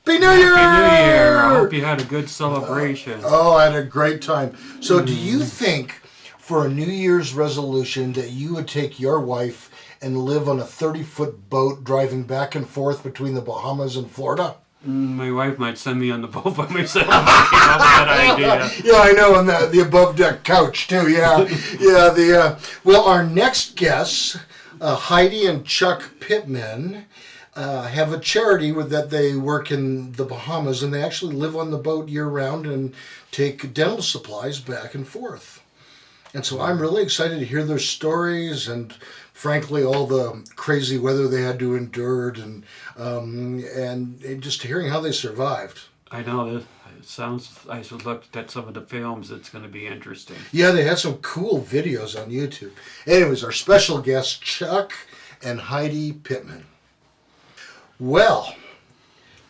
Happy New Year! Happy New Year! I hope you had a good celebration. I had a great time. So do you think for a New Year's resolution that you would take your wife and live on a 30-foot boat driving back and forth between the Bahamas and Florida? My wife might send me on the boat by myself. I came up with that idea. Yeah, I know, on the above deck couch too. Yeah, yeah. Well, our next guests, Heidi and Chuck Pittman, have a charity that they work in the Bahamas, and they actually live on the boat year round and take dental supplies back and forth. And so I'm really excited to hear their stories and, frankly, all the crazy weather they had to endure, and just hearing how they survived. I know that it sounds. I looked at some of the films. It's going to be interesting. Yeah, they had some cool videos on YouTube. Anyways, our special guests, Chuck and Heidi Pittman. Well,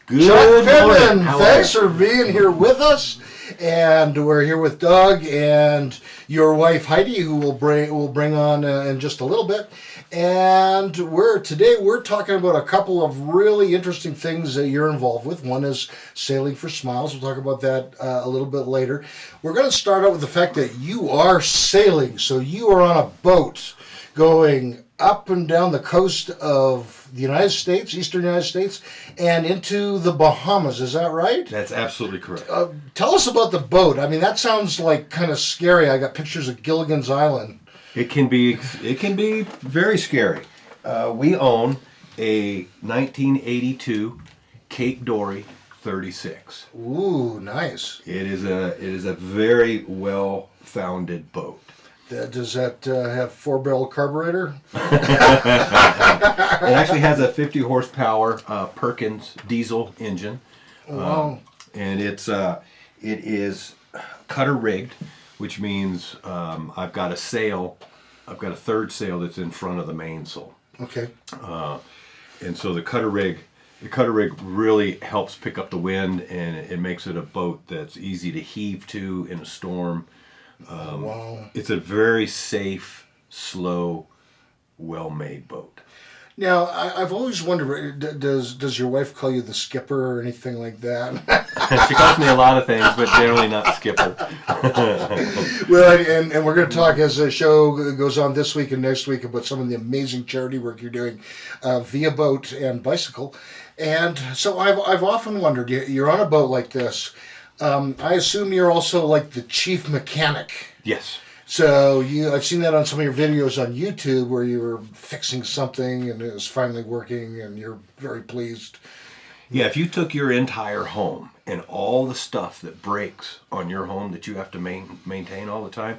Good Chuck Pittman, morning. thanks for being here with us. And we're here with Doug and your wife Heidi, who will bring on in just a little bit. And today we're talking about a couple of really interesting things that you're involved with. One is Sailing for Smiles. We'll talk about that a little bit later. We're going to start out with the fact that you are sailing. So you are on a boat going up and down the coast of the United States, eastern United States, and into the Bahamas. Is that right? That's absolutely correct. Tell us about the boat. I mean, that sounds like kind of scary. I got pictures of Gilligan's Island. It can be very scary. We own a 1982 Cape Dory 36. Ooh, nice. It is a very well-founded boat. Does that have 4-barrel carburetor? It actually has a 50 horsepower Perkins diesel engine. Wow. And it is cutter rigged, which means I've got a sail. I've got a third sail that's in front of the mainsail. Okay. And so the cutter rig really helps pick up the wind, and it makes it a boat that's easy to heave to in a storm. Wow. It's a very safe, slow, well-made boat. Now, I've always wondered, does your wife call you the skipper or anything like that? She calls me a lot of things, but generally not skipper. Well, and we're going to talk as the show goes on this week and next week about some of the amazing charity work you're doing via boat and bicycle. And so I've often wondered, you're on a boat like this. I assume you're also like the chief mechanic. Yes. So I've seen that on some of your videos on YouTube where you were fixing something and it was finally working and you're very pleased. Yeah, if you took your entire home and all the stuff that breaks on your home that you have to maintain all the time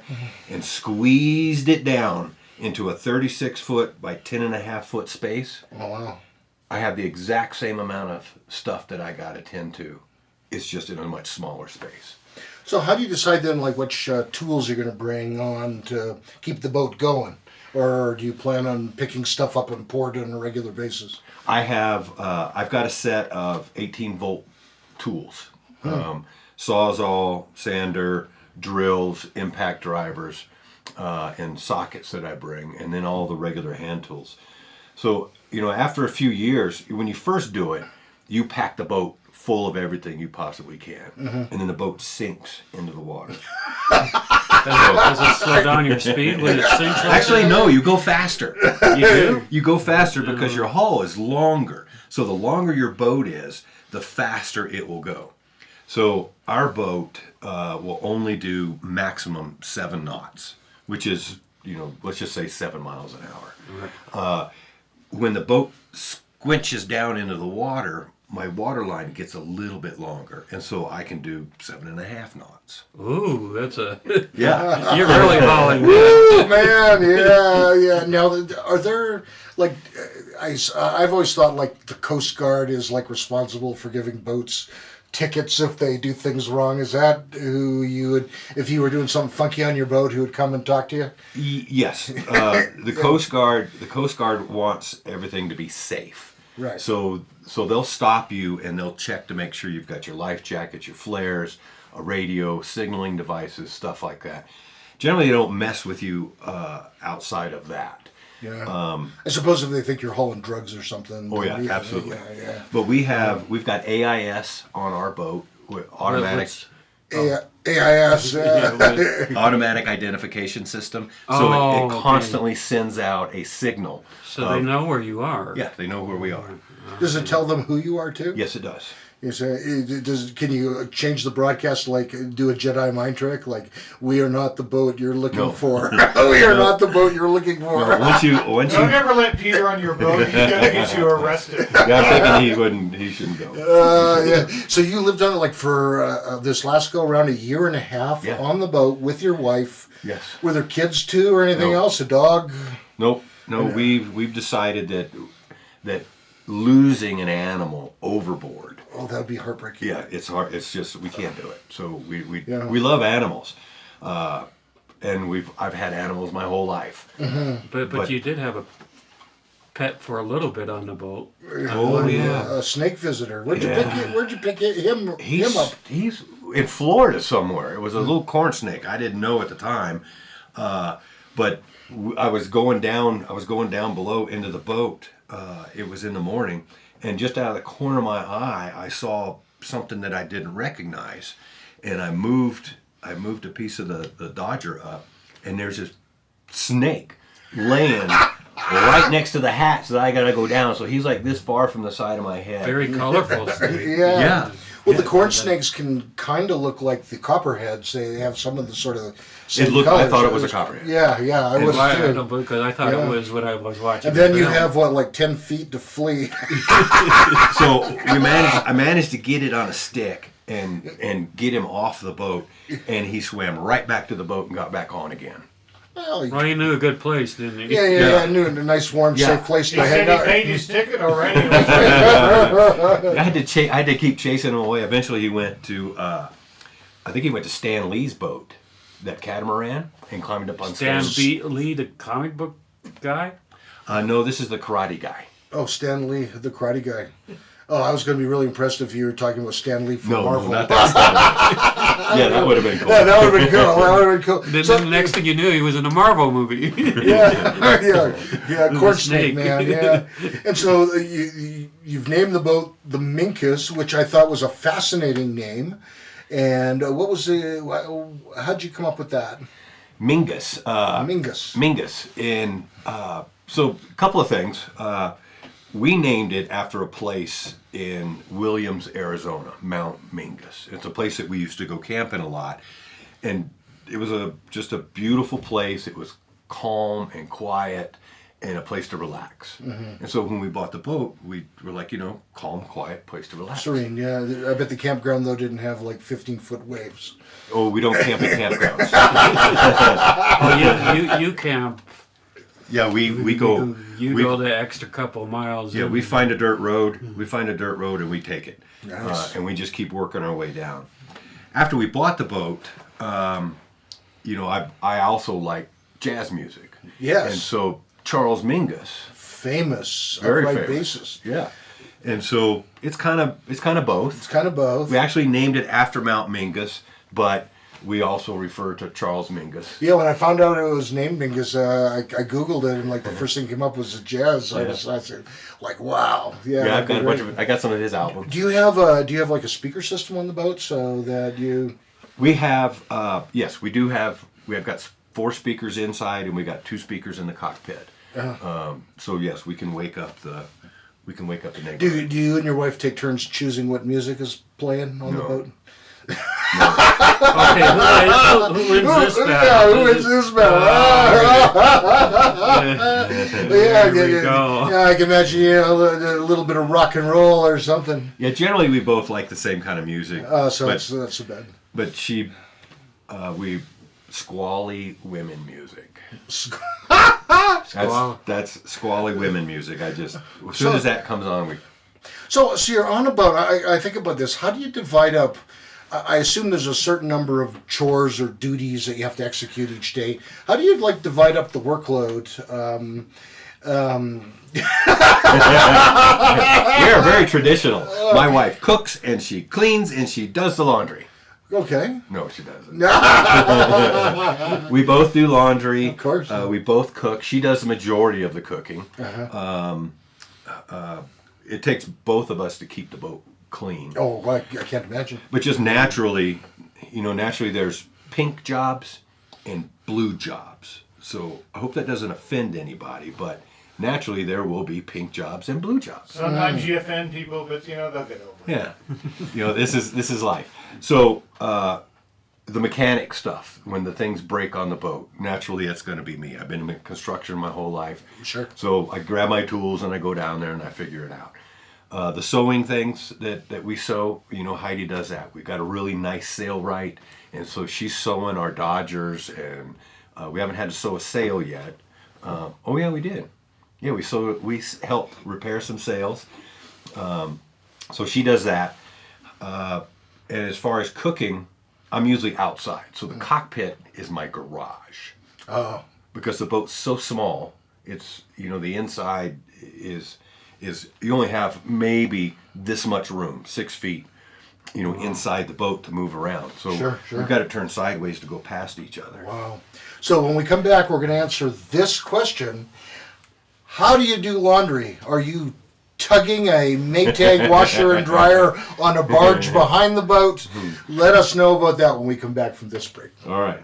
and squeezed it down into a 36-foot by 10.5-foot space, Oh, wow. I have the exact same amount of stuff that I got to tend to. It's just in a much smaller space. So how do you decide then, like, which tools you're going to bring on to keep the boat going? Or do you plan on picking stuff up and pour it on a regular basis? I've got a set of 18-volt tools. Sawzall, sander, drills, impact drivers, and sockets that I bring, and then all the regular hand tools. So, after a few years, when you first do it, you pack the boat full of everything you possibly can, and then the boat sinks into the water. Does it slow down your speed when it sinks? Actually, no, you go faster. You do? You go faster because your hull is longer. So the longer your boat is, the faster it will go. So our boat will only do maximum 7 knots, which is, let's just say 7 miles an hour. When the boat squinches down into the water, my water line gets a little bit longer, and so I can do 7.5 knots. Ooh, that's Yeah. You're really hauling. Woo, man, yeah. Now, are there, like, I've always thought, like, the Coast Guard is, like, responsible for giving boats tickets if they do things wrong. Is that who you would, if you were doing something funky on your boat, who would come and talk to you? Yes. The Coast Guard wants everything to be safe. Right. So they'll stop you and they'll check to make sure you've got your life jacket, your flares, a radio, signaling devices, stuff like that. Generally, they don't mess with you outside of that. Yeah. I suppose if they think you're hauling drugs or something. Oh yeah, absolutely. Yeah. But we've got AIS on our boat with automatic AIS. automatic identification system. So it constantly sends out a signal. So they know where you are. Yeah, they know where we are. Does it tell them who you are too? Yes, it does. Can you change the broadcast, like do a Jedi mind trick, like we are not the boat you're looking for. We are not the boat you're looking for. No, once you Don't ever let Peter on your boat. He's gonna get you arrested. yeah, I'm thinking he shouldn't go. Yeah. So you lived on it like for this last go around, a year and a half on the boat with your wife. Yes. Were there kids too or anything else? A dog? Nope. No, we've decided that losing an animal overboard. Oh, that would be heartbreaking. Yeah, it's hard. It's just we can't do it. So we love animals, and I've had animals my whole life. Mm-hmm. But you did have a pet for a little bit on the boat. Oh yeah, a snake visitor. Where'd you pick him up? He's in Florida somewhere. It was a little corn snake. I didn't know at the time, but I was going down below into the boat. It was in the morning, and just out of the corner of my eye, I saw something that I didn't recognize, and I moved a piece of the Dodger up, and there's this snake laying right next to the hatch that I gotta go down. So he's like this far from the side of my head. Very colorful snake. Yeah. Well, the corn snakes can kind of look like the copperheads. They have some of the sort of same I colors. thought it was a copperhead. Yeah, I was too. Because I thought it was what I was watching. And then you have like 10 feet to flee. So I managed to get it on a stick and get him off the boat, and he swam right back to the boat and got back on again. Well, he knew a good place, didn't he? Yeah. I knew a nice, warm, safe place to hang out. He paid his ticket already. I had to keep chasing him away. Eventually, he went to I think he went to Stan Lee's boat, that catamaran, and climbed up on Stan Lee, the comic book guy. No, this is the karate guy. Oh, Stan Lee, the karate guy. Oh, I was going to be really impressed if you were talking about Stan Lee from Marvel. No, not that. Yeah, that would have been cool. Yeah, that would have been cool. Then the next thing you knew, he was in a Marvel movie. Corn snake, man, yeah. And so you've named the boat the Minkus, which I thought was a fascinating name. And how'd you come up with that? Mingus. Mingus. And so a couple of things. We named it after a place in Williams, Arizona, Mount Mingus. It's a place that we used to go camping a lot. And it was just a beautiful place. It was calm and quiet and a place to relax. Mm-hmm. And so when we bought the boat, we were like, calm, quiet place to relax. Serene, yeah. I bet the campground, though, didn't have like 15-foot waves. Oh, we don't camp at campgrounds. Oh, you camp. Yeah, we go. You go the extra couple miles. Yeah, we find a dirt road. We find a dirt road and we take it. Nice. And we just keep working our way down. After we bought the boat, I also like jazz music. Yes. And so Charles Mingus, famous, very upright famous. bassist. Yeah. And so it's kind of both. It's kind of both. We actually named it after Mount Mingus, but we also refer to Charles Mingus. Yeah, when I found out it was named Mingus, I Googled it, and like the first thing came up was jazz. I said, like, wow. Yeah, I've got I got some of his albums. Do you have like a speaker system on the boat so that you? We have yes, we do have. We have got 4 speakers inside, and we got 2 speakers in the cockpit. So yes, we can wake up the neighborhood. Do you and your wife take turns choosing what music is playing on the boat? Okay, who wins this battle? Yeah, who wins this battle? Yeah, I can imagine a little bit of rock and roll or something. Yeah, generally we both like the same kind of music. So that's so bad. But we squally women music. That's squally women music. As soon as that comes on, So you're on a boat. I think about this. How do you divide up? I assume there's a certain number of chores or duties that you have to execute each day. How do you divide up the workload? We are very traditional. My wife cooks and she cleans and she does the laundry. Okay. No, she doesn't. We both do laundry. Of course. We both cook. She does the majority of the cooking. It takes both of us to keep the boat clean. Oh, I can't imagine. But just naturally, naturally there's pink jobs and blue jobs. So I hope that doesn't offend anybody, but naturally there will be pink jobs and blue jobs. Sometimes you offend people, but they'll get over it. Yeah. This is life. So the mechanic stuff, when the things break on the boat, naturally that's going to be me. I've been in construction my whole life. Sure. So I grab my tools and I go down there and I figure it out. The sewing things that we sew, Heidi does that. We've got a really nice sail right, and so she's sewing our Dodgers, and we haven't had to sew a sail yet. Oh yeah, we did. Yeah, we helped repair some sails. So she does that. And as far as cooking, I'm usually outside. So the cockpit is my garage. Oh. Because the boat's so small, it's, the inside is you only have maybe this much room, 6 feet, inside the boat to move around. So Sure. we've got to turn sideways to go past each other. Wow. So when we come back, we're going to answer this question. How do you do laundry? Are you tugging a Maytag washer and dryer on a barge behind the boat? Let us know about that when we come back from this break. All right.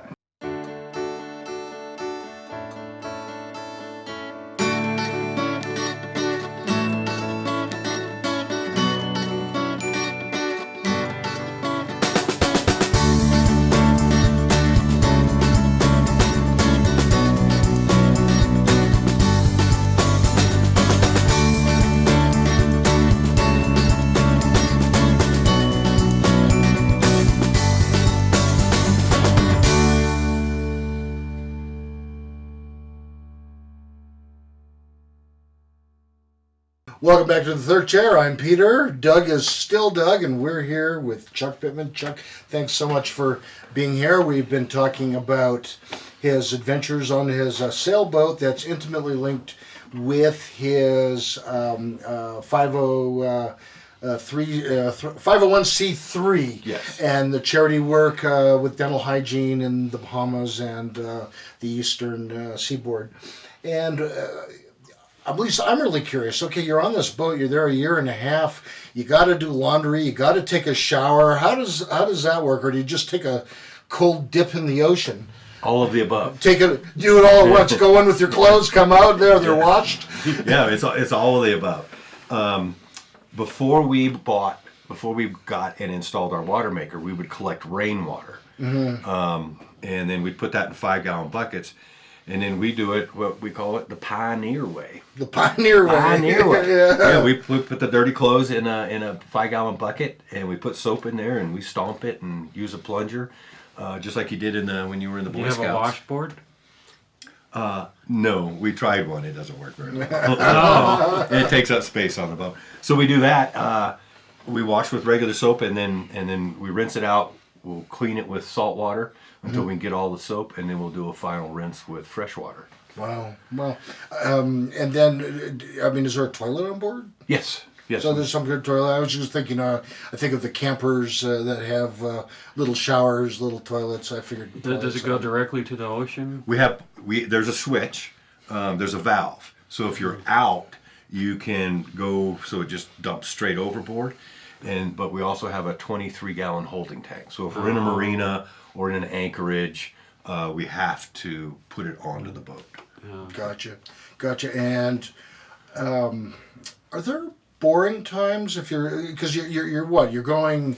Welcome back to the third chair. I'm Peter. Doug is still Doug, and we're here with Chuck Pittman. Chuck, thanks so much for being here. We've been talking about his adventures on his sailboat that's intimately linked with his 501c3 Yes. and the charity work with dental hygiene in the Bahamas and the eastern seaboard. And I'm really curious. Okay, you're on this boat. You're there a year and a half. You got to do laundry. You got to take a shower. How does that work? Or do you just take a cold dip in the ocean? All of the above. Do it all at once. Go in with your clothes. Come out there. They're washed. Yeah, it's all of the above. Before we got and installed our water maker, we would collect rainwater, and then we'd put that in 5-gallon buckets. And then we do it, what we call it, the pioneer way. The pioneer way. Pioneer way. Yeah. We put the dirty clothes in a 5-gallon bucket, and we put soap in there, and we stomp it and use a plunger, just like you did when you were in the Boy You Scouts. have a washboard? No, we tried one. It doesn't work very well. It takes up space on the boat. So we do that. We wash with regular soap, and then we rinse it out. We'll clean it with salt water until we can get all the soap, and then we'll do a final rinse with fresh water. Wow. Well, and then, is there a toilet on board? Yes. So there's some good toilet. I was just thinking, I think of the campers that have little showers, little toilets. I figured. Does it go directly to the ocean? There's a switch. There's a valve. So if you're out, you can go. So it just dumps straight overboard. But we also have a 23-gallon holding tank. So if we're in a marina or in an anchorage, we have to put it onto the boat. Gotcha. And are there boring times because you're what? You're going,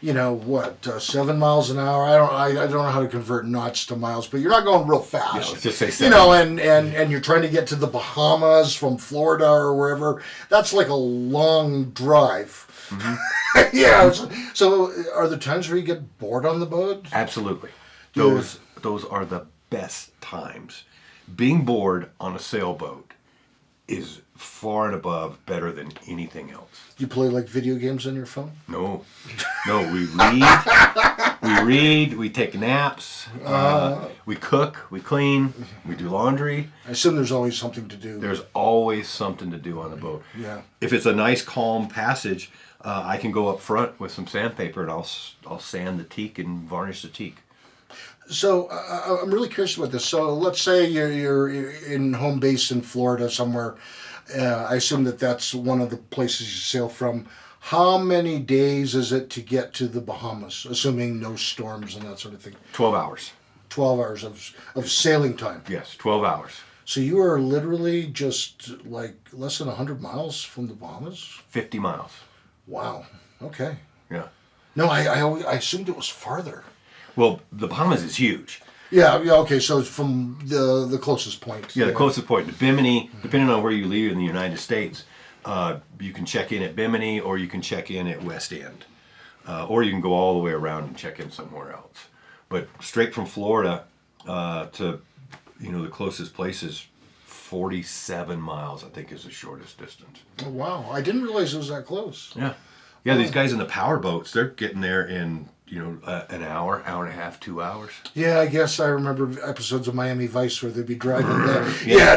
7 miles an hour? I don't know how to convert knots to miles, but you're not going real fast. Yeah, let's just say 7. And you're trying to get to the Bahamas from Florida or wherever. That's like a long drive. Mm-hmm. Yeah. So are there times where you get bored on the boat? Absolutely. Those are the best times. Being bored on a sailboat is far and above better than anything else. You play like video games on your phone? No, we read, we take naps, we cook, we clean, we do laundry. I assume there's always something to do. There's always something to do on the boat. Yeah. If it's a nice calm passage, I can go up front with some sandpaper and I'll sand the teak and varnish the teak. So I'm really curious about this. So let's say you're in home base in Florida somewhere. I assume that's one of the places you sail from. How many days is it to get to the Bahamas, assuming no storms and that sort of thing? 12 hours. 12 hours of sailing time. Yes, 12 hours. So you are literally just like less than 100 miles from the Bahamas? 50 miles. Wow. Okay. Yeah. No, I assumed it was farther. Well, the Bahamas is huge. Yeah, okay, so it's from the closest point. Yeah, the closest point to Bimini, depending on where you leave in the United States, you can check in at Bimini or you can check in at West End. Or you can go all the way around and check in somewhere else. But straight from Florida to, the closest place is 47 miles, I think, is the shortest distance. Oh, wow. I didn't realize it was that close. Yeah. Yeah, these guys in the power boats, they're getting there in, an hour and a half, 2 hours. Yeah, I guess I remember episodes of Miami Vice where they'd be driving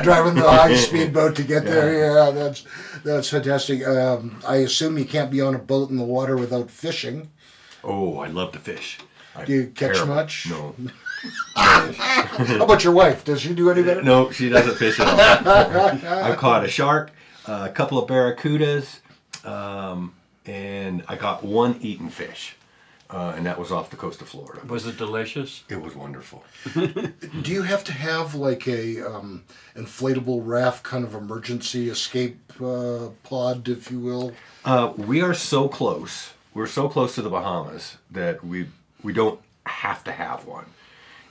driving the high-speed boat to get there. Yeah, that's fantastic. I assume you can't be on a boat in the water without fishing. Oh, I love to fish. Do you catch much? No. How about your wife? Does she do any better? No, she doesn't fish at all. I've caught a shark, a couple of barracudas, and I caught one eaten fish. And that was off the coast of Florida. Was it delicious? It was wonderful. Do you have to have like a inflatable raft kind of emergency escape pod, if you will? We are so close. We're so close to the Bahamas that we don't have to have one.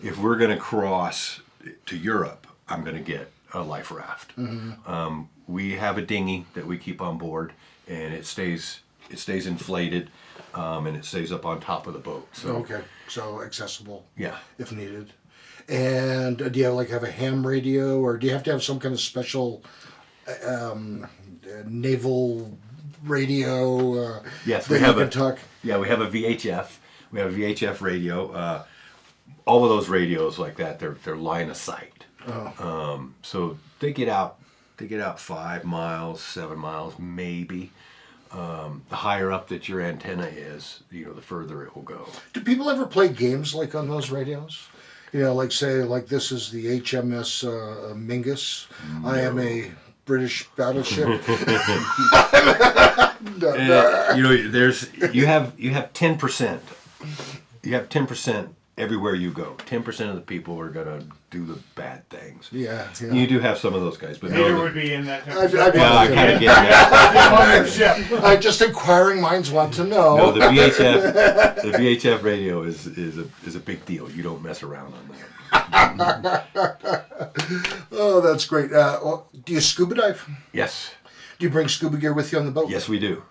If we're going to cross to Europe, I'm going to get a life raft. Mm-hmm. We have a dinghy that we keep on board, and it stays inflated. And it stays up on top of the boat. So Okay, so accessible. Yeah. If needed. And do you have a ham radio, or do you have to have some kind of special naval radio? Yes, that we have you can talk. Yeah, we have a VHF. We have a VHF radio. All of those radios like that, they're line of sight. Oh. So they get out 5 miles, 7 miles, maybe. The higher up that your antenna is, the further it will go. Do people ever play games like on those radios? Like say, like this is the HMS Mingus. No. I am a British battleship. You have 10%. You have 10% everywhere you go. 10% of the people are gonna do the bad things. Yeah. You do have some of those guys, but Peter no. would be in that. I kind of get that. Just inquiring minds want to know. No, the VHF radio is a big deal. You don't mess around on that. Oh, that's great. Do you scuba dive? Yes. Do you bring scuba gear with you on the boat? Yes, we do.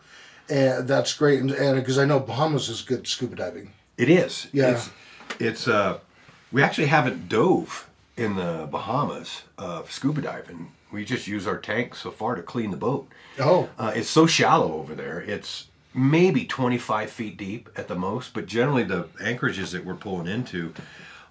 And that's great, and because I know Bahamas is good scuba diving. It is. Yeah. It's we actually haven't dove in the Bahamas scuba diving. We just use our tank so far to clean the boat. Oh. It's so shallow over there. It's maybe 25 feet deep at the most, but generally the anchorages that we're pulling into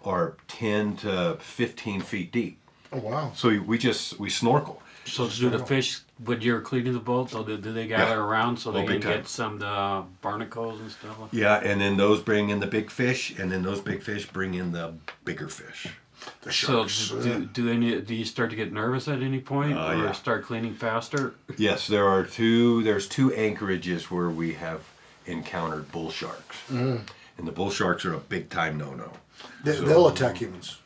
are 10 to 15 feet deep. Oh, wow. So we snorkel. So do the fish, when you're cleaning the boat, do they gather around so they can big time. get some of the barnacles and stuff? Yeah, and then those bring in the big fish, and then those big fish bring in the bigger fish. The sharks. So do you start to get nervous at any point, or yeah. start cleaning faster? Yes, there's two anchorages where we have encountered bull sharks. And the bull sharks are a big time no-no. They'll attack humans.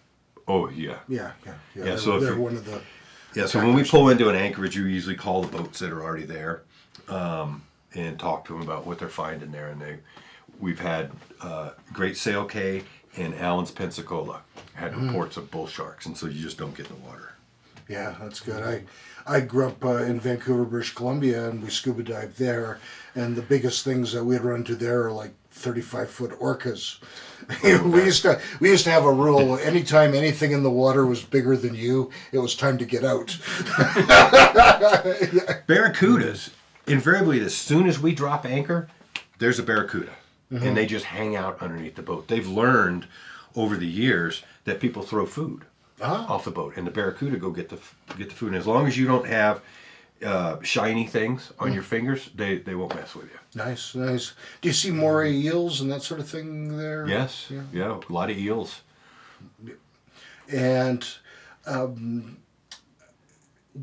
Oh, yeah. Yeah. So they're one of the... Yeah, so when we pull into an anchorage, you usually call the boats that are already there and talk to them about what they're finding there. And we've had Great Sail Cay and Allen's Pensacola had reports of bull sharks, and so you just don't get in the water. Yeah, that's good. I grew up in Vancouver, British Columbia, and we scuba dived there. And the biggest things that we'd run into there are like 35-foot orcas. we used to have a rule: anytime anything in the water was bigger than you, it was time to get out. Barracudas, invariably, as soon as we drop anchor, there's a barracuda. And they just hang out underneath the boat. They've learned over the years that people throw food off the boat, and the barracuda go get the food. And as long as you don't have shiny things on your fingers, they won't mess with you. Nice, nice. Do you see moray eels and that sort of thing there? Yes, yeah, a lot of eels. And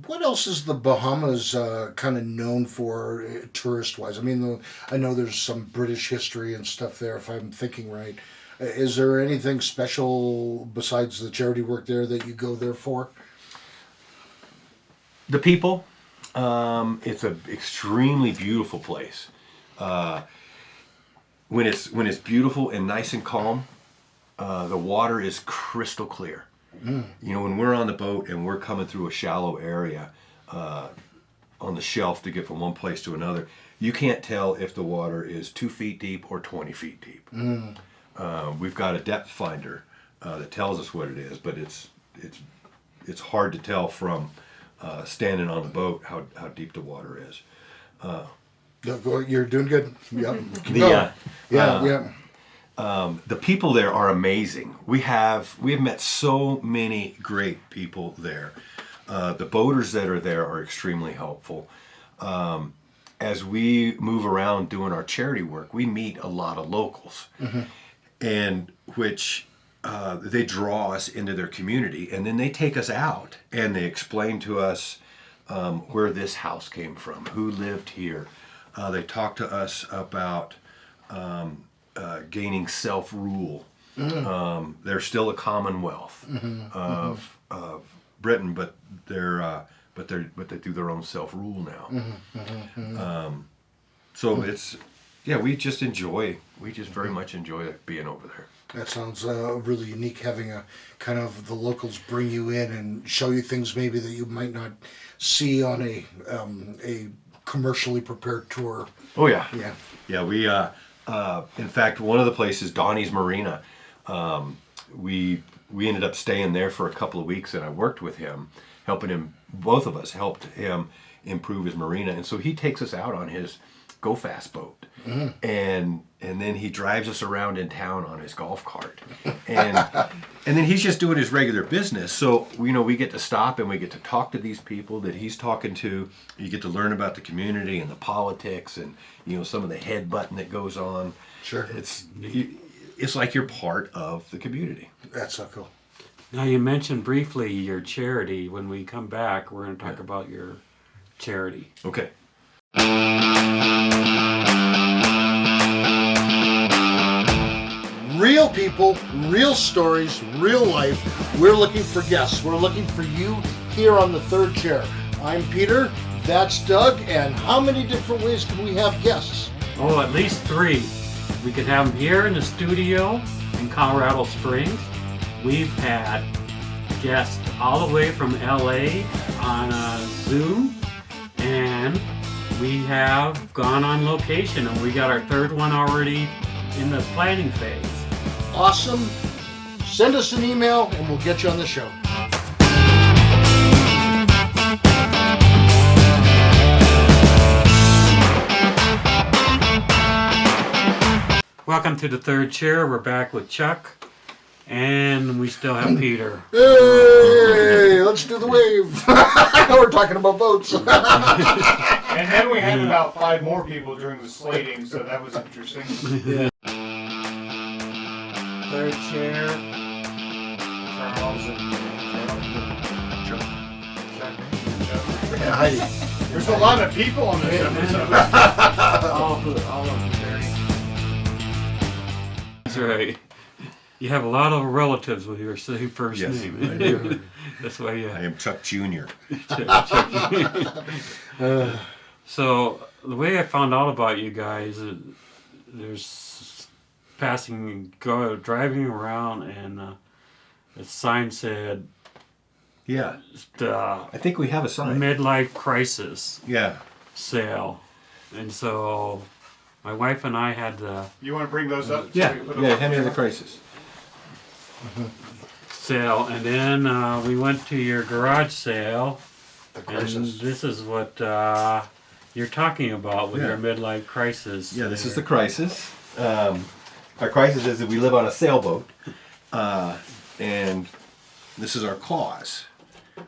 what else is the Bahamas kind of known for tourist-wise? I mean, I know there's some British history and stuff there, if I'm thinking right. Is there anything special besides the charity work there that you go there for? The people. It's an extremely beautiful place. When it's beautiful and nice and calm, the water is crystal clear. You know, when we're on the boat and we're coming through a shallow area on the shelf to get from one place to another, you can't tell if the water is 2 feet deep or 20 feet deep. We've got a depth finder that tells us what it is, but it's hard to tell from standing on the boat how deep the water is. You're doing good. Yep. The people there are amazing. We have met so many great people there. The boaters that are there are extremely helpful. As we move around doing our charity work, we meet a lot of locals, and which they draw us into their community, and then they take us out and they explain to us where this house came from, who lived here. They talk to us about gaining self-rule. They're still a commonwealth of Britain, but they do their own self-rule now. So it's we just very much enjoy being over there. That sounds really unique, having a kind of the locals bring you in and show you things maybe that you might not see on a commercially prepared tour. Oh yeah. We in fact, one of the places, Donnie's Marina, we ended up staying there for a couple of weeks, and I worked with him, helping him. Both of us helped him improve his marina, and so he takes us out on his go fast boat, and then he drives us around in town on his golf cart, and then he's just doing his regular business. So we get to stop and we get to talk to these people that he's talking to. You get to learn about the community and the politics, and some of the headbutting that goes on. Sure, it's like you're part of the community. That's so cool. Now, you mentioned briefly your charity. When we come back, we're going to talk about your charity. Okay. Real people, real stories, real life. We're looking for guests. We're looking for you here on the third chair. I'm Peter, that's Doug, and how many different ways can we have guests? Oh, at least 3. We could have them here in the studio in Colorado Springs. We've had guests all the way from LA on Zoom, and we have gone on location, and we got our 3rd one already in the planning phase. Awesome. Send us an email and we'll get you on the show. Welcome to the third chair. We're back with Chuck, and we still have Peter. Hey, let's do the wave. We're talking about boats. And then we had about 5 more people during the slating, so that was interesting. Third chair. Charles and Chuck. Yeah, Heidi. There's a lot of people on this episode. all of them there. That's right. You have a lot of relatives with your same first Yes, name. I do. That's why you. I am Chuck Jr. So the way I found out about you guys, there's driving around, and the sign said, Yeah. I think we have a sign. Midlife crisis Yeah. sale, and so My wife and I had the You want to bring those up? Yeah, So we put them yeah, up hand me the there? crisis. sale, and then we went to your garage sale, The and crisis. this is what you're talking about with Yeah. your midlife crisis. Yeah, this is the there. crisis. Our crisis is that we live on a sailboat, and this is our cause.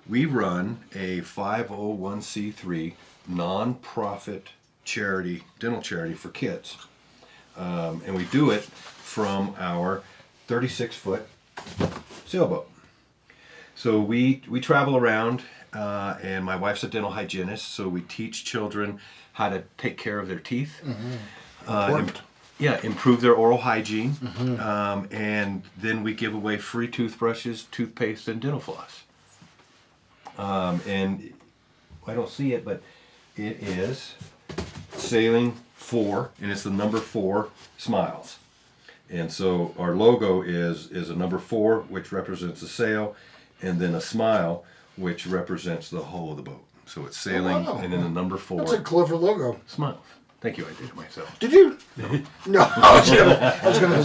We run a 501c3 non-profit charity, dental charity for kids, and we do it from our 36-foot sailboat. So we travel around, and my wife's a dental hygienist, so we teach children how to take care of their teeth. Important. Improve their oral hygiene, and then we give away free toothbrushes, toothpaste, and dental floss. And I don't see it, but it is Sailing 4, and it's the number 4 smiles. And so our logo is a number 4, which represents a sail, and then a smile, which represents the hull of the boat. So it's sailing, wow. and then the number 4 That's a clever logo. smiles. Thank you, I did it myself. Did you? No, I was gonna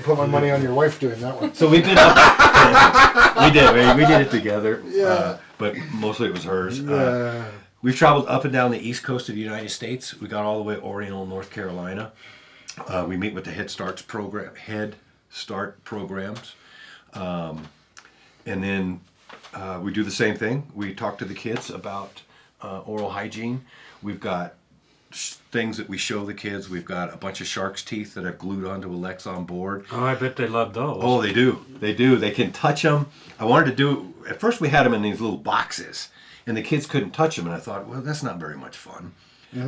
put my money on your wife doing that one. So we've been up. We did it together. Yeah. But mostly it was hers. Yeah. We've traveled up and down the east coast of the United States. We got all the way to Oriental, North Carolina. We meet with the Head Start programs, and then we do the same thing. We talk to the kids about oral hygiene. We've got things that we show the kids. We've got a bunch of shark's teeth that I've glued onto a Lex on board. Oh, I bet they love those. Oh, they do. They do. They can touch them. I wanted to do, at first we had them in these little boxes, and the kids couldn't touch them, and I thought, well, that's not very much fun.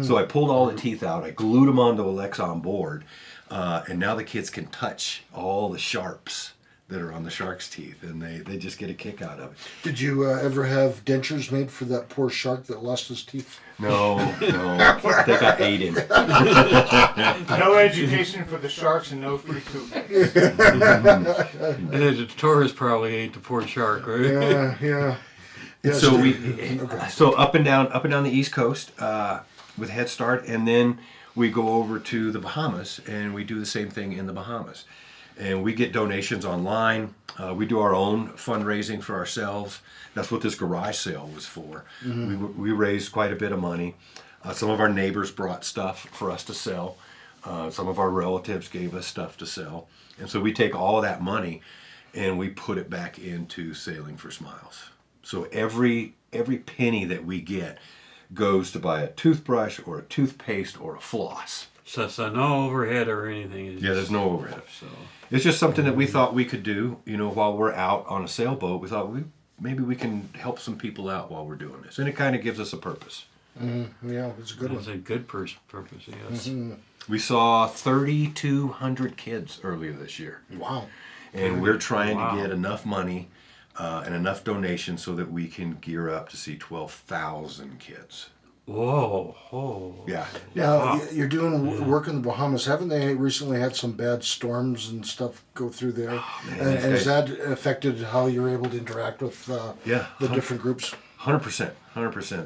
So I pulled all the teeth out. I glued them onto a Lex on board, and now the kids can touch all the sharps that are on the shark's teeth, and they just get a kick out of it. Did you ever have dentures made for that poor shark that lost his teeth? No, they got 8 in. No education for the sharks and no free toothpaste. And the tourist probably ate the poor shark, right? Yeah. So so up and down the East Coast with Head Start, and then we go over to the Bahamas, and we do the same thing in the Bahamas. And we get donations online. We do our own fundraising for ourselves. That's what this garage sale was for. We raised quite a bit of money. Some of our neighbors brought stuff for us to sell. Some of our relatives gave us stuff to sell. And so we take all of that money and we put it back into Sailing for Smiles. So every penny that we get goes to buy a toothbrush or a toothpaste or a floss. So no overhead or anything. It's Yeah, there's no overhead. So It's just something that we thought we could do, while we're out on a sailboat. We thought maybe we can help some people out while we're doing this. And it kind of gives us a purpose. Yeah, it's a good it's one. a good purpose, yes. We saw 3,200 kids earlier this year. Wow. And we're trying Wow. to get enough money and enough donations so that we can gear up to see 12,000 kids. Whoa, oh. Yeah. Now, Wow. you're doing work in the Bahamas. Haven't they recently had some bad storms and stuff go through there? man, and these has guys- that affected how you're able to interact with the different groups? 100%.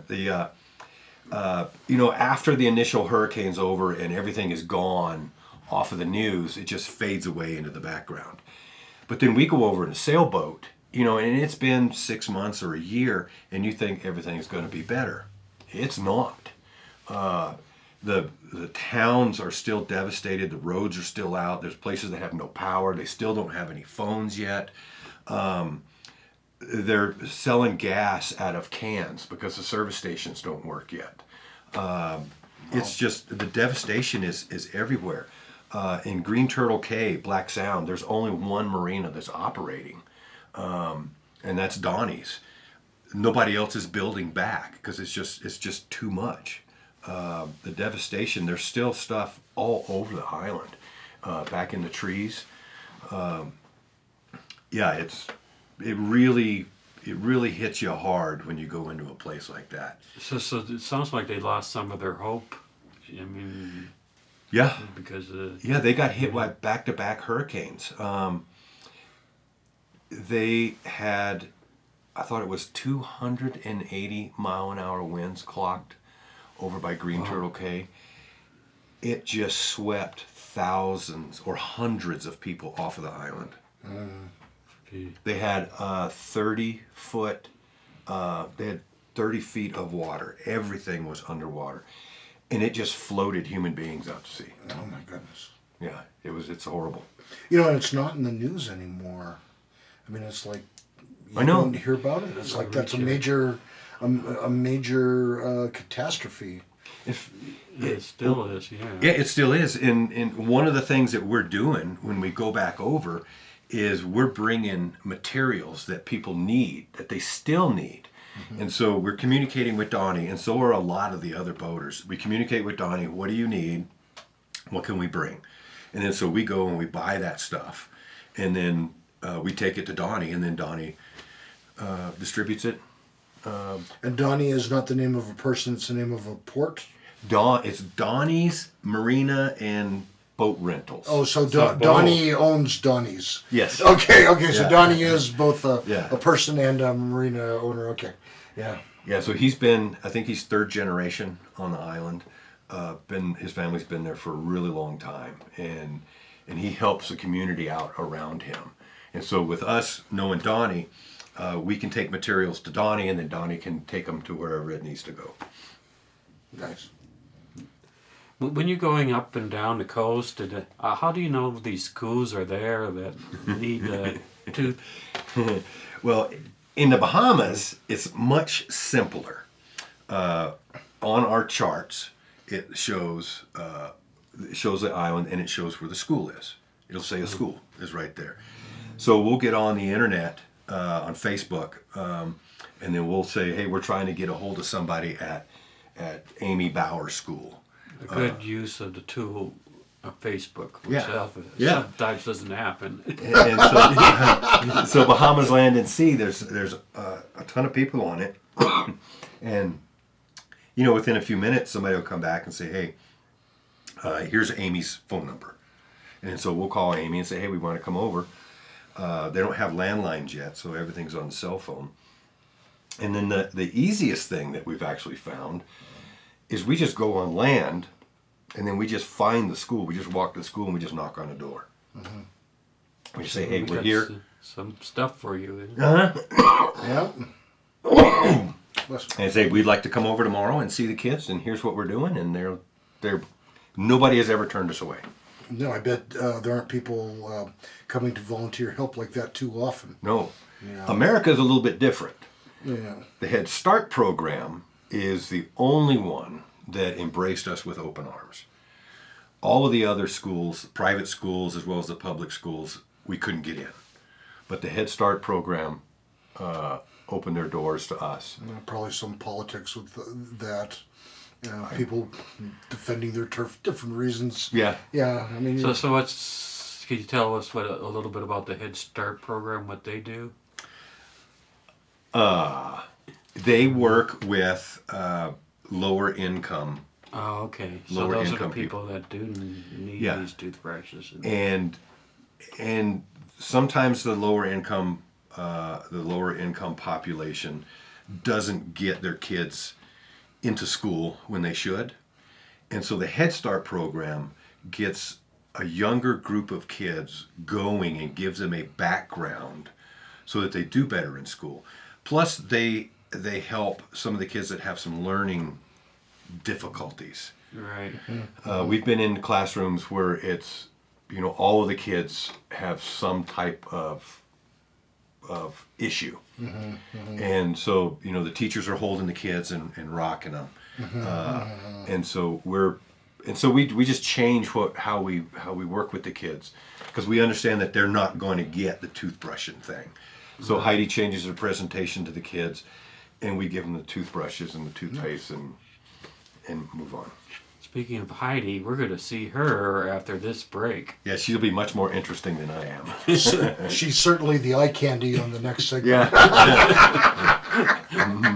The after the initial hurricane's over and everything is gone off of the news, it just fades away into the background. But then we go over in a sailboat, and it's been 6 months or a year, and you think everything's going to be better. It's not. The towns are still devastated. The roads are still out. There's places that have no power. They still don't have any phones yet. They're selling gas out of cans because the service stations don't work yet. It's just the devastation is everywhere. In Green Turtle Cay, Black Sound, there's only one marina that's operating, and that's Donnie's. Nobody else is building back because it's just too much. The devastation. There's still stuff all over the island, back in the trees. It really hits you hard when you go into a place like that. So it sounds like they lost some of their hope. I mean, Yeah, because they got hit by back-to-back hurricanes. They had, I thought it was 280 mile-an-hour winds clocked over by Green Turtle Cay. it just swept thousands or hundreds of people off of the island. They had 30-foot, they had 30 feet of water. Everything was underwater. And it just floated human beings out to sea. Oh my goodness. Yeah, it's horrible. You know, and it's not in the news anymore. I mean, it's like you I know. don't hear about it. It's like that's a major catastrophe. It still is, yeah. Yeah, it still is. And one of the things that we're doing when we go back over is we're bringing materials that people need, that they still need. And so we're communicating with Donnie, and so are a lot of the other boaters. We communicate with Donnie, what do you need? What can we bring? And then so we go and we buy that stuff. And then we take it to Donnie, and then Donnie distributes it. And Donnie is not the name of a person; it's the name of a port. It's Donnie's Marina and Boat Rentals. Oh, so Donnie owns Donnie's. Yes. Okay. So Yeah. Donnie is both a Yeah. person and a marina owner. Okay. Yeah. Yeah, so I think he's third generation on the island. His family's been there for a really long time, and he helps the community out around him. And so with us knowing Donnie, we can take materials to Donnie, and then Donnie can take them to wherever it needs to go. Nice. When you're going up and down the coast, how do you know these schools are there that need tooth? Well, in the Bahamas, it's much simpler. On our charts, it shows the island, and it shows where the school is. It'll say a school is right there. So we'll get on the internet, on Facebook, and then we'll say, hey, we're trying to get a hold of somebody at Amy Bauer School. A good use of the tool of Facebook, which Yeah. Yeah. sometimes doesn't happen. And so Bahamas Land and Sea, there's a ton of people on it, and within a few minutes somebody will come back and say, hey, here's Amy's phone number, and so we'll call Amy and say, hey, we want to come over. They don't have landlines yet, so everything's on the cell phone. And then the easiest thing that we've actually found is we just go on land, and then we just find the school. We just walk to the school and we just knock on the door. We just say, hey, we're got here. Some stuff for you. Yeah. And say, we'd like to come over tomorrow and see the kids, and here's what we're doing. And they're nobody has ever turned us away. No, I bet there aren't people coming to volunteer help like that too often. No. Yeah. America's a little bit different. Yeah. The Head Start program is the only one that embraced us with open arms. All of the other schools, private schools as well as the public schools, we couldn't get in. But the Head Start program opened their doors to us. Probably some politics with that. People defending their turf, different reasons. Yeah. Yeah, I mean. So can you tell us a little bit about the Head Start program, what they do? They work with lower income. Oh, okay. So Lower those are the income people that do need Yeah. these toothbrushes. And sometimes the lower income population doesn't get their kids into school when they should, and so the Head Start program gets a younger group of kids going and gives them a background so that they do better in school. Plus they help some of the kids that have some learning difficulties. Right. We've been in classrooms where it's, all of the kids have some type of issue. And so, the teachers are holding the kids and rocking them. And so we just change how we work with the kids, because we understand that they're not going to get the toothbrushing thing. So Heidi changes her presentation to the kids, and we give them the toothbrushes and the toothpaste and move on. Speaking of Heidi, we're going to see her after this break. Yeah, she'll be much more interesting than I am. She's certainly the eye candy on the next segment. Yeah.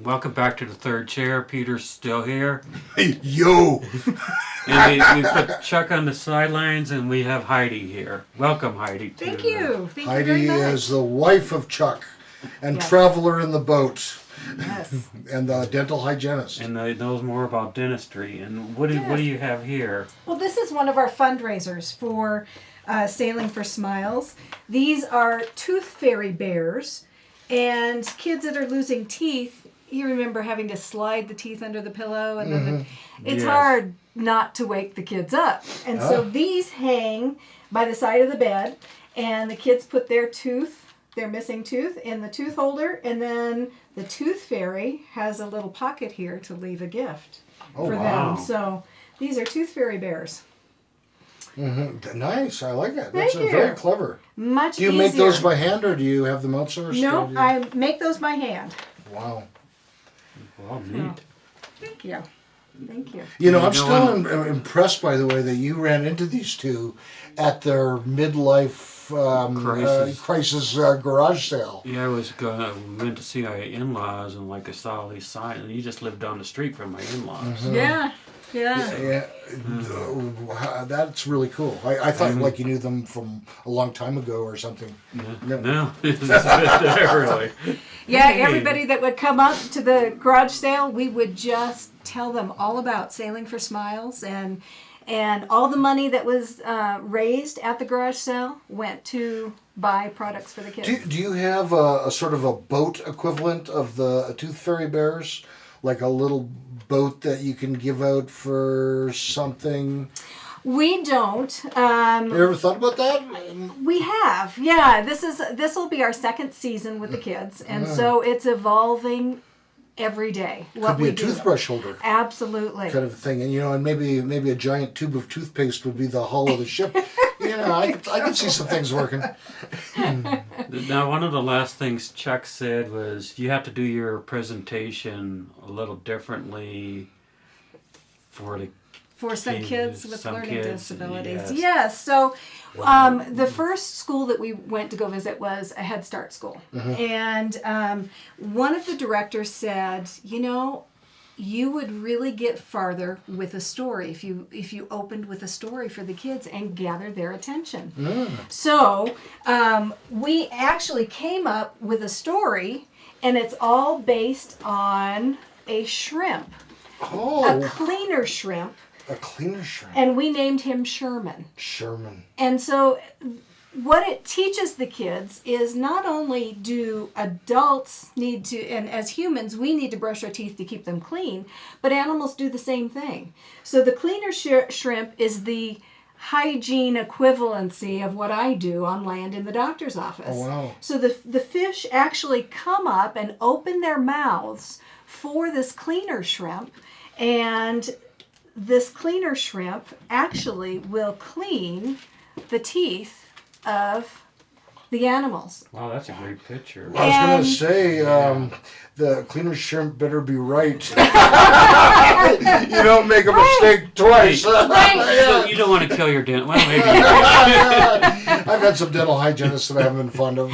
Welcome back to the third chair. Peter's still here. Yo! And we put Chuck on the sidelines, and we have Heidi here. Welcome, Heidi. Thank you. Thank you Heidi very much. is the wife of Chuck and Yes. traveler in the boat Yes. and the dental hygienist. And knows more about dentistry. And what do you have here? Well, this is one of our fundraisers for Sailing for Smiles. These are tooth fairy bears, and kids that are losing teeth. You remember having to slide the teeth under the pillow, and then it's Yes. hard not to wake the kids up. And so these hang by the side of the bed, and the kids put their missing tooth, in the tooth holder, and then the tooth fairy has a little pocket here to leave a gift for wow. them. So these are tooth fairy bears. Nice, I like it. Thank That's you. very clever. Much Do you easier. make those by hand or do you have them outsourced? No, or do you- I make those by hand. Wow. Well, neat. Thank you. Thank you. You know, You I'm know, still impressed, by the way, that you ran into these two at their midlife crisis garage sale. Yeah, we went to see our in-laws, and I saw these signs, and you just lived down the street from my in-laws. Yeah. Yeah. Yeah, that's really cool. I thought like you knew them from a long time ago or something. No, it's a bit there, really. Yeah, Hey. everybody that would come up to the garage sale, we would just tell them all about Sailing for Smiles, and all the money that was raised at the garage sale went to buy products for the kids. Do you have a sort of a boat equivalent of the Tooth Fairy Bears? Like a little boat that you can give out for something? We don't. You ever thought about that? We have, yeah. This will be our second season with the kids, and so it's evolving every day. What Could be we a do. toothbrush holder Absolutely. kind of a thing, and and maybe a giant tube of toothpaste would be the hull of the ship. I could see some things working. Now, one of the last things Chuck said was you have to do your presentation a little differently for some kids with some learning kids, disabilities. yes. Yes. So the first school that we went to go visit was a Head Start school. And one of the directors said, you would really get farther with a story if you opened with a story for the kids and gathered their attention. So we actually came up with a story, and it's all based on a shrimp, a cleaner shrimp. A cleaner shrimp. And we named him Sherman. Sherman. And so what it teaches the kids is not only do adults need to, and as humans, we need to brush our teeth to keep them clean, but animals do the same thing. So the cleaner shrimp is the hygiene equivalency of what I do on land in the doctor's office. Oh, wow. So the fish actually come up and open their mouths for this cleaner shrimp, and this cleaner shrimp actually will clean the teeth of the animals. Wow, that's a great picture. I was going And- to say, the cleaner shrimp better be right. You don't make a mistake twice. You don't want to kill your dent. Well, maybe. I've had some dental hygienists that I haven't been fond of.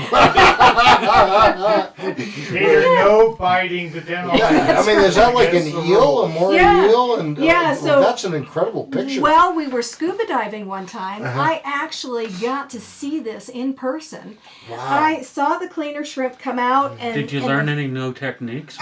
Peter, no biting the dental. I mean, is that like an Against the eel, a rules. moray Yeah. eel? And Yeah, so- that's an incredible picture. Well, we were scuba diving one time. I actually got to see this in person. Wow. I saw the cleaner shrimp come out, and Did you and learn any new techniques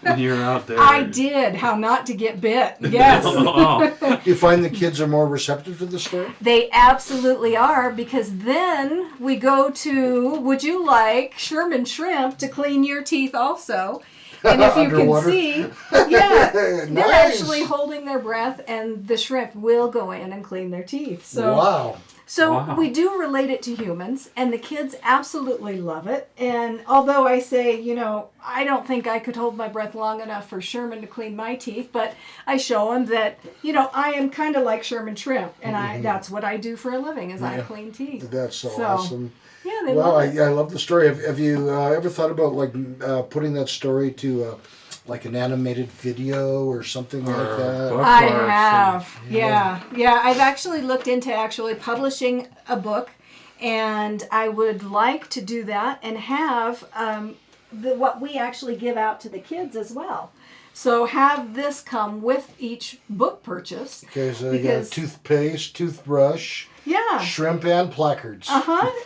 when you're out there? I did how not to get bit. Yes. Oh, Do you find the kids are more receptive to the story? They absolutely are, because then we go to, would you like Sherman shrimp to clean your teeth also? And if you can Underwater? see, yeah, they're Nice. actually holding their breath, and the shrimp will go in and clean their teeth. So, Wow. so Wow. we do relate it to humans, and the kids absolutely love it. And although I say, I don't think I could hold my breath long enough for Sherman to clean my teeth, but I show them that, I am kind of like Sherman shrimp, and that's what I do for a living, is I clean teeth. That's so awesome. Yeah, they Well, love it. I love the story. Have you ever thought about putting that story to like an animated video or something like that? book. I Or have. Yeah. I've actually looked into actually publishing a book, and I would like to do that and have what we actually give out to the kids as well. So have this come with each book purchase. Okay, so you got toothpaste, toothbrush, Yeah. shrimp, and placards.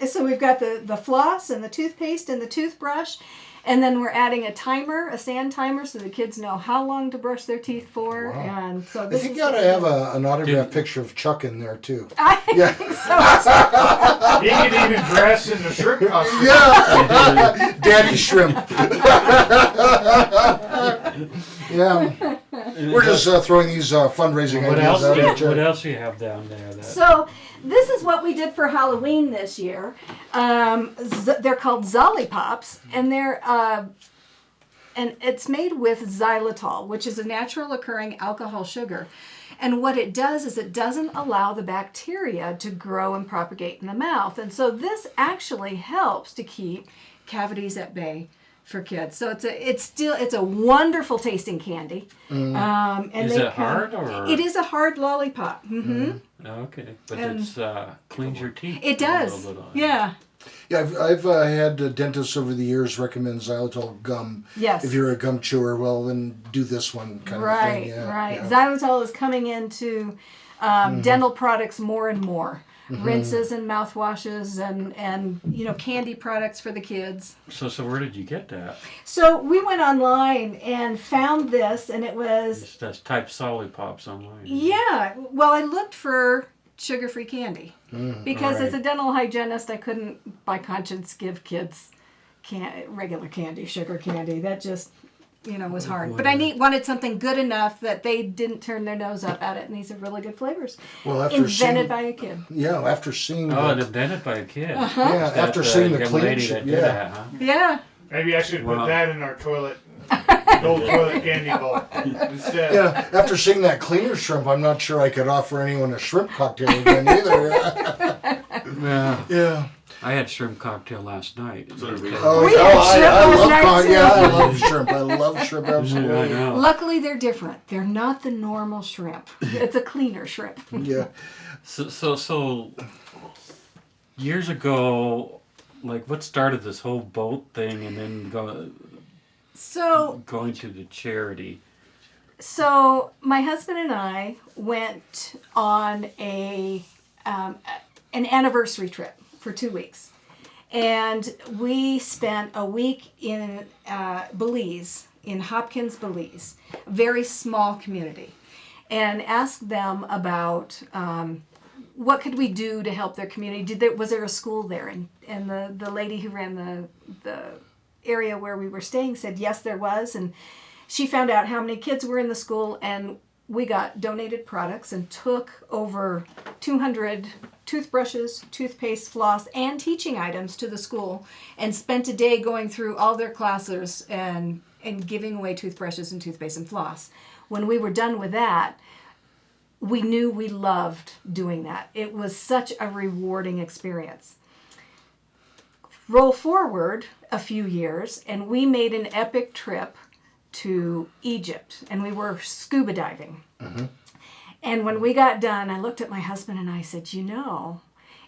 So we've got the floss and the toothpaste and the toothbrush. And then we're adding a timer, a sand timer, so the kids know how long to brush their teeth for. Wow. And so I this think is you got to have an autographed picture of Chuck in there too. I Yeah. think so. He could even dress in the shrimp costume. Yeah, Daddy Shrimp. Yeah, we're just throwing these fundraising What ideas else? out Do, at you. what else do you have down there? That, So this is what we did for Halloween this year. They're called Zolly Pops, and they're and it's made with xylitol, which is a natural occurring alcohol sugar. And what it does is it doesn't allow the bacteria to grow and propagate in the mouth. And so this actually helps to keep cavities at bay for kids. So it's a wonderful tasting candy. And is it hard or? It is a hard lollipop. Mm-hmm. Okay, but And- it's cleans your teeth. It a does. little bit. Yeah. Yeah, I've had dentists over the years recommend xylitol gum. Yes. If you're a gum chewer, well, then do this one kind of Right, thing. Yeah, right. yeah. Xylitol is coming into dental products more and more. Rinses and mouthwashes and candy products for the kids. So where did you get that? So we went online and found this, and it was Just type Solid Pops online. yeah. Well, I looked for sugar-free candy because Alright. as a dental hygienist, I couldn't, by conscience, give kids regular candy, sugar candy. That just was hard. But I wanted something good enough that they didn't turn their nose up at it, and these are really good flavors. Well, after Invented seeing, by a kid. yeah, after seeing, Oh, the, invented by a kid. yeah, That's after seeing the young clean lady sheet, that did yeah. that, huh? Yeah. Maybe I should Wow. put that in our toilet, old toilet candy bowl instead. Yeah, after seeing that cleaner shrimp, I'm not sure I could offer anyone a shrimp cocktail again either. Yeah. Yeah. I had shrimp cocktail last night. Oh, We yeah, had shrimp I last love night, too. yeah, I love shrimp. I love shrimp I absolutely. know. Luckily, they're different. They're not the normal shrimp. It's a cleaner shrimp. Yeah. So years ago, like what started this whole boat thing, and then going to the charity. So my husband and I went on an anniversary trip for 2 weeks. And we spent a week in Belize, in Hopkins, Belize, a very small community, and asked them about what could we do to help their community. Was there a school there? And the lady who ran the area where we were staying said yes, there was. And she found out how many kids were in the school, and we got donated products and took over 200 toothbrushes, toothpaste, floss, and teaching items to the school, and spent a day going through all their classes and giving away toothbrushes and toothpaste and floss. When we were done with that, we knew we loved doing that. It was such a rewarding experience. Roll forward a few years, and we made an epic trip to Egypt, and we were scuba diving. And when we got done, I looked at my husband and I said,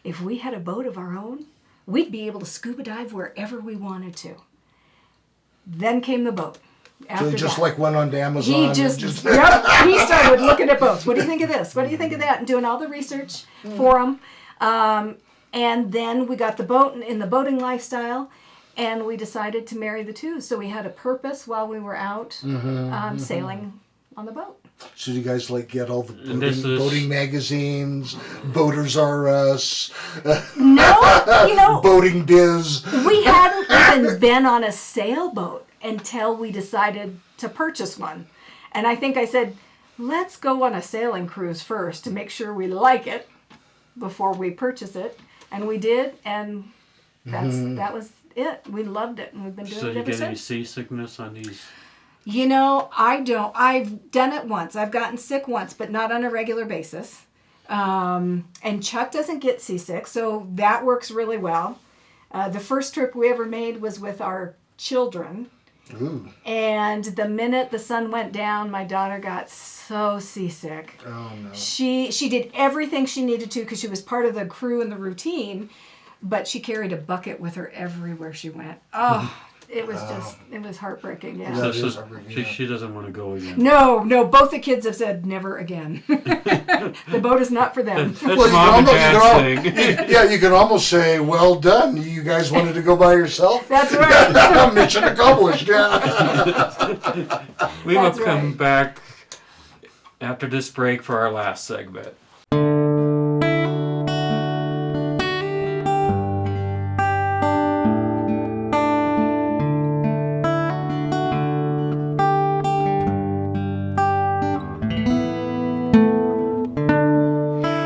if we had a boat of our own, we'd be able to scuba dive wherever we wanted to. Then came the boat. So he just like went onto Amazon. He and just he started looking at boats. What do you think of this? What do you think of that? And doing all the research for him. And then we got the boat in the boating lifestyle, and we decided to marry the two. So we had a purpose while we were out sailing on the boat. So you guys get all the this is- boating magazines, Boaters R Us, No, Boating Biz. we hadn't even been on a sailboat until we decided to purchase one. And I think I said, let's go on a sailing cruise first to make sure we like it before we purchase it. And we did, and that was it. We loved it, and we've been doing So it you ever get any since. seasickness on these? I don't. I've done it once. I've gotten sick once, but not on a regular basis. And Chuck doesn't get seasick, so that works really well. The first trip we ever made was with our children. Ooh. And the minute the sun went down, my daughter got so seasick. Oh no. She did everything she needed to because she was part of the crew and the routine, but she carried a bucket with her everywhere she went. Oh, it was just, it was heartbreaking. Yeah. Yeah. That So is heartbreaking, she doesn't want to go again. No, both the kids have said never again. The boat is not for them. That's Well, mom and you dad's can thing. Yeah, you can almost say, well done. You guys wanted to go by yourself? That's right. Mission accomplished, yeah. We will That's come right. back after this break for our last segment.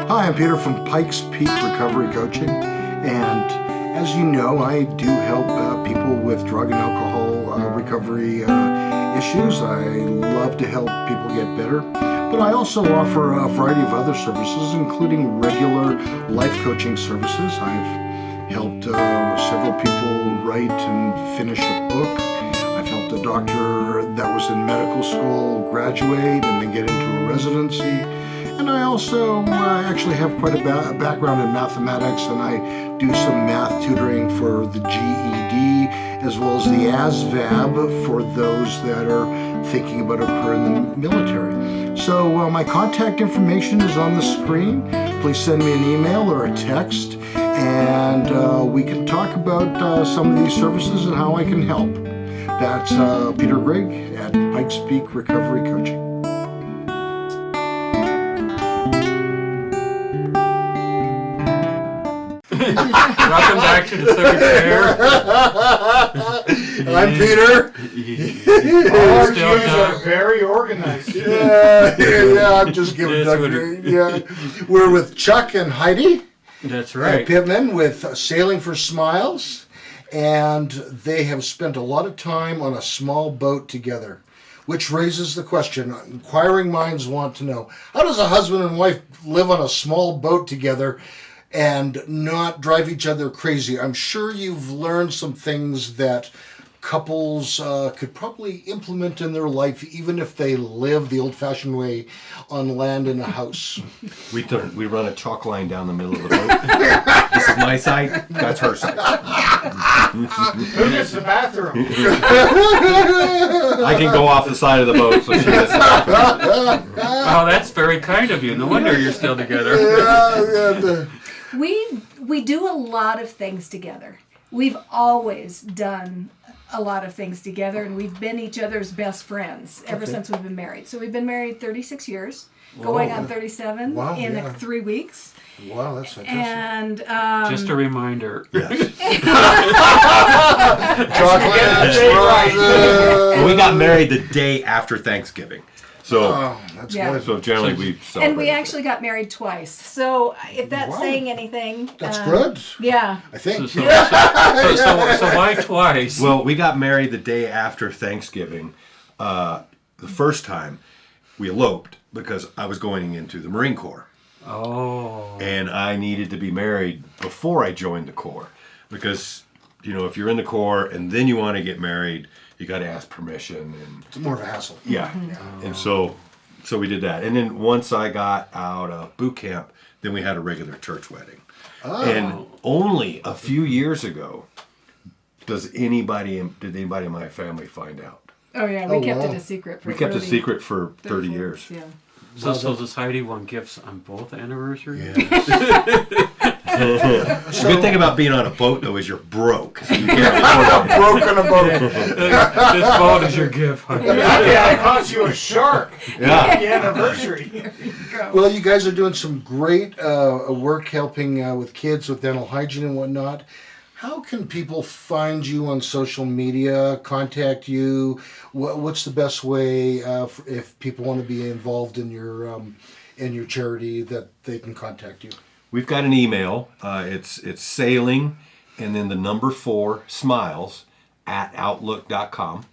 Hi, I'm Peter from Pikes Peak Recovery Coaching, and as you know, I do help people with drug and alcohol recovery issues. I love to help people get better, but I also offer a variety of other services, including regular life coaching services. I've helped several people write and finish a book. I've helped a doctor that was in medical school graduate and then get into a residency. And I also actually have quite a background in mathematics, and I do some math tutoring for the GED as well as the ASVAB for those that are thinking about a career in the military. So my contact information is on the screen. Please send me an email or a text, and we can talk about some of these services and how I can help. That's Peter Grigg at Pikes Peak Recovery Coaching. Welcome back to the third pair. I'm Peter. Our Still kids are Doug. very organized. Yeah, I'm just giving Yes, Doug what green. Yeah, we're with Chuck and Heidi That's right. Pittman with Sailing for Smiles, and they have spent a lot of time on a small boat together, which raises the question inquiring minds want to know: how does a husband and wife live on a small boat together and not drive each other crazy? I'm sure you've learned some things that couples could probably implement in their life, even if they live the old-fashioned way on land in a house. We run a chalk line down the middle of the boat. This is my side. That's her side. Who gets the bathroom? I can go off the side of the boat, so she gets the bathroom. Oh, that's very kind of you. No wonder you're still together. We do a lot of things together. We've always done a lot of things together, and we've been each other's best friends ever since we've been married. So we've been married 36 years, going on 37 Wow, in yeah. 3 weeks. Wow, that's fantastic. And Just a reminder. We got married the day after Thanksgiving. So, Oh, that's Yeah. good. so generally we celebrate. and we actually got married twice. So if that's Wow. saying anything, That's good, Yeah. I So, think. so why twice? Well, we got married the day after Thanksgiving. The first time we eloped because I was going into the Marine Corps. Oh. And I needed to be married before I joined the Corps. Because, you know, if you're in the Corps and then you want to get married, you got to ask permission. And It's more of a hassle. yeah. And so we did that. And then once I got out of boot camp, then we had a regular church wedding. And only a few years ago did anybody in my family find out. Oh yeah, we kept wow. it a secret for We kept it 30 secret for 30 years. Yeah. So does Heidi want gifts on both anniversaries? The good thing about being on a boat, though, is you're broke. So you can't afford it. Broken a boat. This boat is your gift, Heidi. Yeah, it cost you a shark. Yeah. The anniversary. Well, you guys are doing some great work helping with kids with dental hygiene and whatnot. How can people find you on social media, contact you? What's the best way if people want to be involved in your charity that they can contact you? We've got an email. It's sailing and then the number 4 smiles @outlook.com.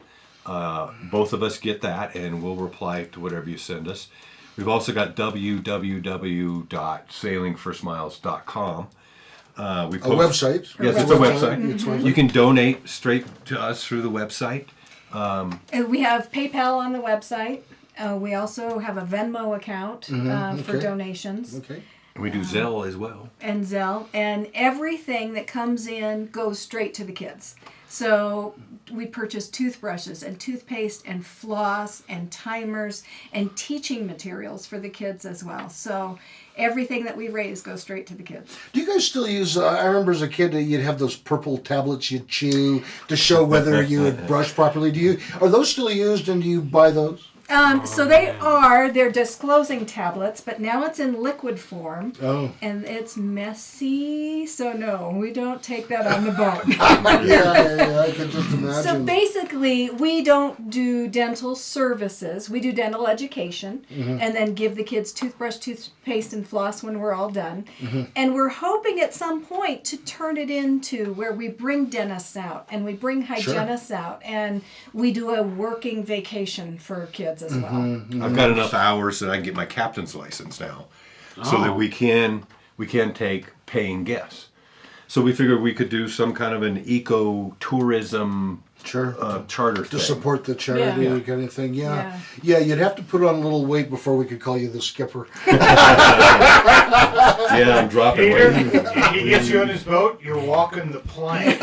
Both of us get that, and we'll reply to whatever you send us. We've also got www.sailingforsmiles.com. A website. Yes, it's a website. It's one- You can donate straight to us through the website. And we have PayPal on the website. We also have a Venmo account for okay. donations. Okay. We do Zelle as well. And Zelle, and everything that comes in goes straight to the kids. So we purchased toothbrushes and toothpaste and floss and timers and teaching materials for the kids as well. So everything that we raise goes straight to the kids. Do you guys still use, I remember as a kid you'd have those purple tablets you'd chew to show whether you had brushed properly. Are those still used and do you buy those? So they're disclosing tablets, but now it's in liquid form. Oh. And it's messy, so no, we don't take that on the boat. yeah, I can just imagine. So basically, we don't do dental services. We do dental education and then give the kids toothbrush, toothpaste, and floss when we're all done. And we're hoping at some point to turn it into where we bring dentists out and we bring hygienists out and we do a working vacation for kids as well. I've got enough hours that I can get my captain's license now, so that we can take paying guests. So we figured we could do some kind of an eco-tourism charter to thing. support the charity Yeah. kind of thing. Yeah, you'd have to put on a little weight before we could call you the skipper. Yeah, I'm dropping Peter, weight. he gets you on his boat, you're walking the plank.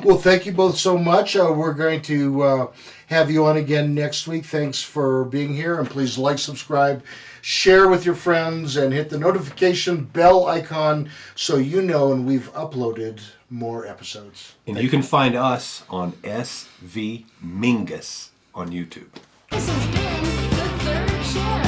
Well, thank you both so much. We're going to have you on again next week. Thanks for being here, and please like, subscribe, share with your friends, and hit the notification bell icon so you know when we've uploaded more episodes. And you can find us on SV Mingus on YouTube. This has been the third show.